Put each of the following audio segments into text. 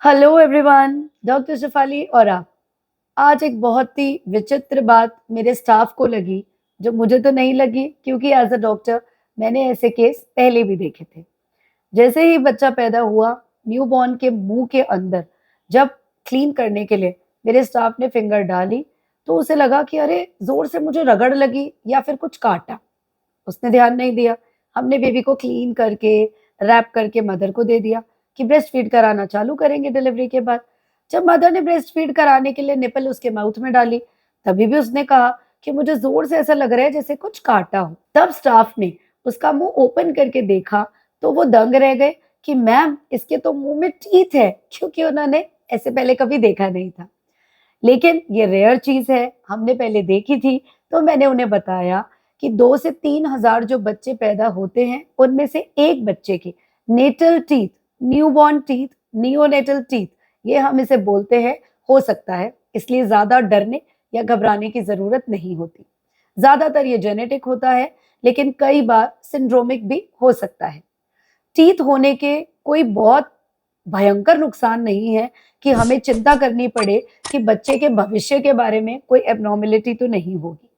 Hello everyone, doctor Shefali और आप। आज एक बहुत ही विचित्र बात मेरे स्टाफ को लगी, जो मुझे तो नहीं लगी क्योंकि एज अ डॉक्टर मैंने ऐसे केस पहले भी देखे थे। जैसे ही बच्चा पैदा हुआ, न्यूबॉर्न के मुंह के अंदर जब क्लीन करने के लिए मेरे स्टाफ ने फिंगर डाली, तो उसे लगा कि अरे जोर से मुझे रगड़ लगी या फिर कुछ काटा। उसने ध्यान नहीं दिया। हमने बेबी को क्लीन करके, रैप करके मदर को दे दिया कि ब्रेस्ट फीड कराना चालू करेंगे डिलीवरी के बाद। जब मदर ने ब्रेस्ट फीड कराने के लिए निपल उसके माउथ में डाली, तभी भी उसने कहा कि मुझे ज़ोर से ऐसा लग रहा है जैसे कुछ काटा हो। तब स्टाफ ने उसका मुँह ओपन करके देखा, तो वो दंग रह गए कि मैम इसके तो मुँह में टीथ है, क्योंकि उन्होंने ऐसे पहले कभी देखा नहीं था। लेकिन ये रेयर चीज़ है, हमने पहले देखी थी, तो मैंने उन्हें बताया कि 2 से 3 हज़ार जो बच्चे पैदा होते हैं, उनमें से एक बच्चे के natal teeth, newborn teeth, neonatal teeth, ये हम इसे बोलते हैं, हो सकता है, इसलिए ज़्यादा डरने या घबराने की ज़रूरत नहीं होती। ज़्यादातर ये जेनेटिक होता है, लेकिन कई बार सिंड्रोमिक भी हो सकता है। टीथ होने के कोई बहुत भयंकर नुकसान नहीं है कि हमें चिंता करनी पड़े कि बच्चे के भविष्य के बारे में कोई एब्नॉर्मेलिटी तो नहीं होगी।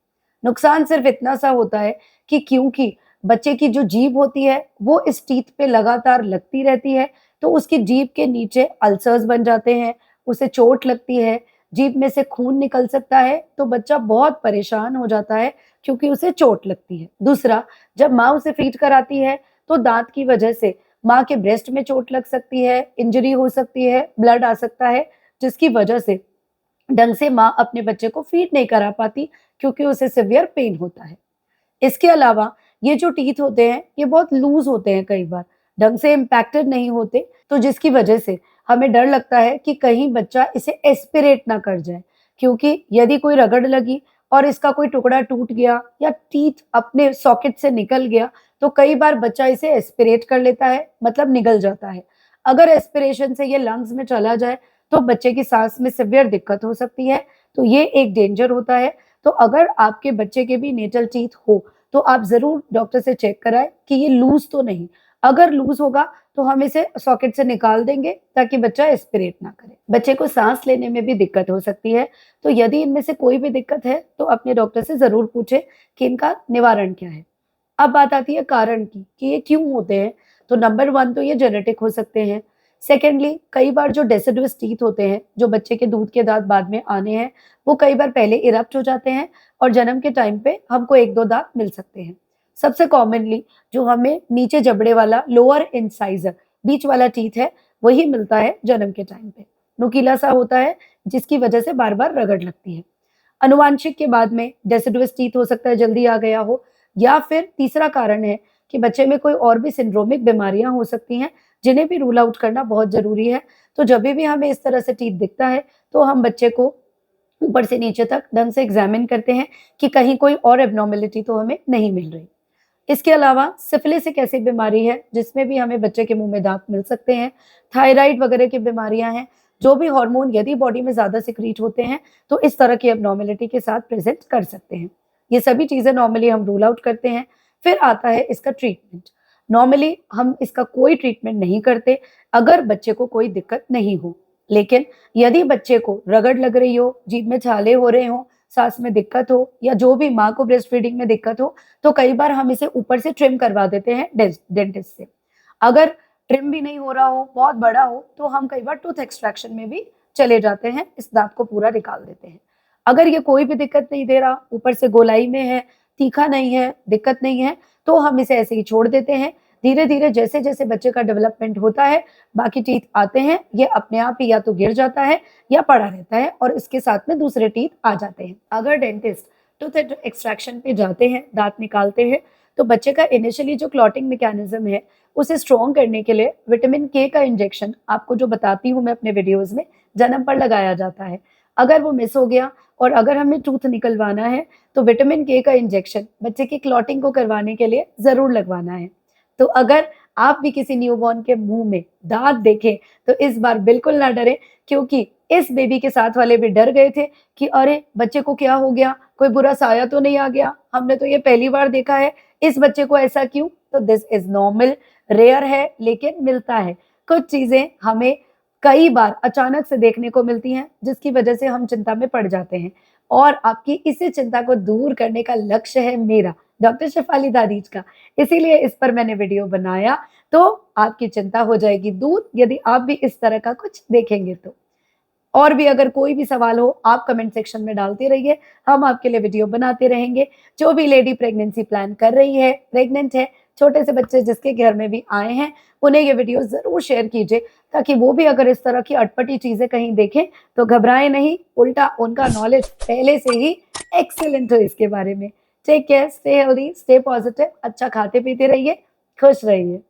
नुकसान सिर्फ इतना सा होता है कि क्योंकि बच्चे की जो जीभ होती है, वो इस टीथ पे लगातार लगती रहती है, तो उसकी जीभ के नीचे अल्सर्स बन जाते हैं, उसे चोट लगती है, जीभ में से खून निकल सकता है, तो बच्चा बहुत परेशान हो जाता है क्योंकि उसे चोट लगती है। दूसरा, जब माँ उसे फीड कराती है, तो दाँत की वजह से माँ के ब्रेस्ट में चोट लग सकती है, इंजरी हो सकती है, ब्लड आ सकता है, जिसकी वजह से ढंग से माँ अपने बच्चे को फीड नहीं करा पाती क्योंकि उसे सिवियर पेन होता है। इसके अलावा ये जो टीथ होते हैं, ये बहुत लूज़ होते हैं कई बार, ढंग से इम्पैक्टेड नहीं होते, तो जिसकी वजह से हमें डर लगता है कि कहीं बच्चा इसे एस्पिरेट ना कर जाए, क्योंकि यदि कोई रगड़ लगी और इसका कोई टुकड़ा टूट गया या टीथ अपने सॉकेट से निकल गया, तो कई बार बच्चा इसे एस्पिरेट कर लेता है, मतलब निगल जाता है। अगर एस्पिरेशन से ये लंग्स में चला जाए, तो बच्चे की सांस में सीवियर दिक्कत हो सकती है, तो ये एक डेंजर होता है। तो अगर आपके बच्चे के भी नेटल टीथ हो, तो आप ज़रूर डॉक्टर से चेक कराएँ कि ये लूज़ तो नहीं। अगर लूज़ होगा, तो हम इसे सॉकेट से निकाल देंगे ताकि बच्चा एस्पिरेट ना करे। बच्चे को साँस लेने में भी दिक्कत हो सकती है, तो यदि इनमें से कोई भी दिक्कत है, तो अपने डॉक्टर से ज़रूर पूछें कि इनका निवारण क्या है। अब बात आती है कारण की कि ये क्यों होते हैं, तो नंबर 1 तो ये जेनेटिक हो सकते हैं। सेकेंडली, कई बार जो डेसिडुअस टीथ होते हैं, जो बच्चे के दूध के दाँत बाद में आने हैं, वो कई बार पहले इरप्ट हो जाते हैं और जन्म के टाइम पे हमको 1-2 दाँत मिल सकते हैं। सबसे कॉमनली जो हमें नीचे जबड़े वाला लोअर इंसाइज़र, बीच वाला टीथ है, वही मिलता है जन्म के टाइम पे। नुकीला-सा होता है, जिसकी वजह से बार-बार रगड़ लगती है। आनुवांशिक के बाद में डेसिडुअस टीथ हो सकता है जल्दी आ गया हो, या फिर तीसरा कारण है कि बच्चे में कोई और भी सिंड्रोमिक बीमारियां हो सकती हैं, जिन्हें भी रूल आउट करना बहुत ज़रूरी है। तो जभी भी हमें इस तरह से टीथ दिखता है, तो हम बच्चे को ऊपर से नीचे तक ढंग से एग्ज़ामिन करते हैं कि कहीं कोई और एब्नॉर्मेलिटी तो हमें नहीं मिल रही। इसके अलावा सिफिलिस एक ऐसी बीमारी है जिसमें भी हमें बच्चे के मुँह में दाँत मिल सकते हैं। थायराइड वगैरह की बीमारियाँ हैं, जो भी हार्मोन यदि बॉडी में ज़्यादा सिक्रीट होते हैं, तो इस तरह की एब्नॉर्मेलिटी के साथ प्रेज़ेंट कर सकते हैं। ये सभी चीज़ें नॉर्मली हम रूल आउट करते हैं। फिर आता है इसका ट्रीटमेंट। नॉर्मली हम इसका कोई ट्रीटमेंट नहीं करते, अगर बच्चे को कोई दिक्कत नहीं हो। लेकिन यदि बच्चे को रगड़ लग रही हो, जीभ में छाले हो रहे हों, साँस में दिक्कत हो या जो भी माँ को ब्रेस्ट फीडिंग में दिक्कत हो, तो कई बार हम इसे ऊपर से ट्रिम करवा देते हैं डेंटिस्ट से। अगर ट्रिम भी नहीं हो रहा हो, बहुत बड़ा हो, तो हम कई बार टूथ एक्सट्रैक्शन में भी चले जाते हैं, इस दाँत को पूरा निकाल देते हैं। अगर ये कोई भी दिक्कत नहीं दे रहा, ऊपर से गोलाई में है, तीखा नहीं है, दिक्कत नहीं है, तो हम इसे ऐसे ही छोड़ देते हैं। धीरे-धीरे जैसे-जैसे बच्चे का डेवलपमेंट होता है, बाकी टीथ आते हैं, ये अपने आप ही या तो गिर जाता है या पड़ा रहता है और इसके साथ में दूसरे टीथ आ जाते हैं। अगर डेंटिस्ट टूथ एक्सट्रैक्शन पे जाते हैं, दाँत निकालते हैं, तो बच्चे का इनिशियली जो क्लॉटिंग मैकेनिज़्म है, उसे स्ट्रॉन्ग करने के लिए विटामिन के का इंजेक्शन, आपको जो बताती हूँ मैं अपने वीडियोज़ में, जन्म पर लगाया जाता है। अगर वो मिस हो गया और अगर हमें टूथ निकलवाना है, तो विटामिन के का इंजेक्शन बच्चे की क्लॉटिंग को करवाने के लिए ज़रूर लगवाना है। तो अगर आप भी किसी न्यूबॉर्न के मुँह में दाँत देखें, तो इस बार बिल्कुल ना डरें, क्योंकि इस बेबी के साथ वाले भी डर गए थे कि अरे! बच्चे को क्या हो गया? कोई बुरा साया तो नहीं आ गया? हमने तो ये पहली बार देखा है, इस बच्चे को ऐसा क्यों? तो दिस इज़ नॉर्मल, रेयर है लेकिन मिलता है। कुछ चीज़ें हमें कई बार अचानक से देखने को मिलती हैं, जिसकी वजह से हम चिंता में पड़ जाते हैं। और आपकी इसी चिंता को दूर करने का लक्ष्य है मेरा, डॉक्टर शेफाली दादीज का। इसीलिए इस पर मैंने वीडियो बनाया, तो आपकी चिंता हो जाएगी दूर, यदि आप भी इस तरह का कुछ देखेंगे तो। और भी अगर कोई भी सवाल हो, आप कमेंट सेक्शन में डालते रहिए, हम आपके लिए वीडियो बनाते रहेंगे। जो भी लेडी प्रेगनेंसी प्लान कर रही है, प्रेग्नेंट है, छोटे से बच्चे जिसके घर में भी आए हैं, उन्हें ये वीडियो ज़रूर शेयर कीजिए, ताकि वो भी अगर इस तरह की अटपटी चीज़ें कहीं देखें, तो घबराएँ नहीं, उल्टा उनका नॉलेज पहले से ही एक्सीलेंट हो इसके बारे में। Take care, stay healthy, stay positive, अच्छा खाते-पीते रहिए, खुश रहिए।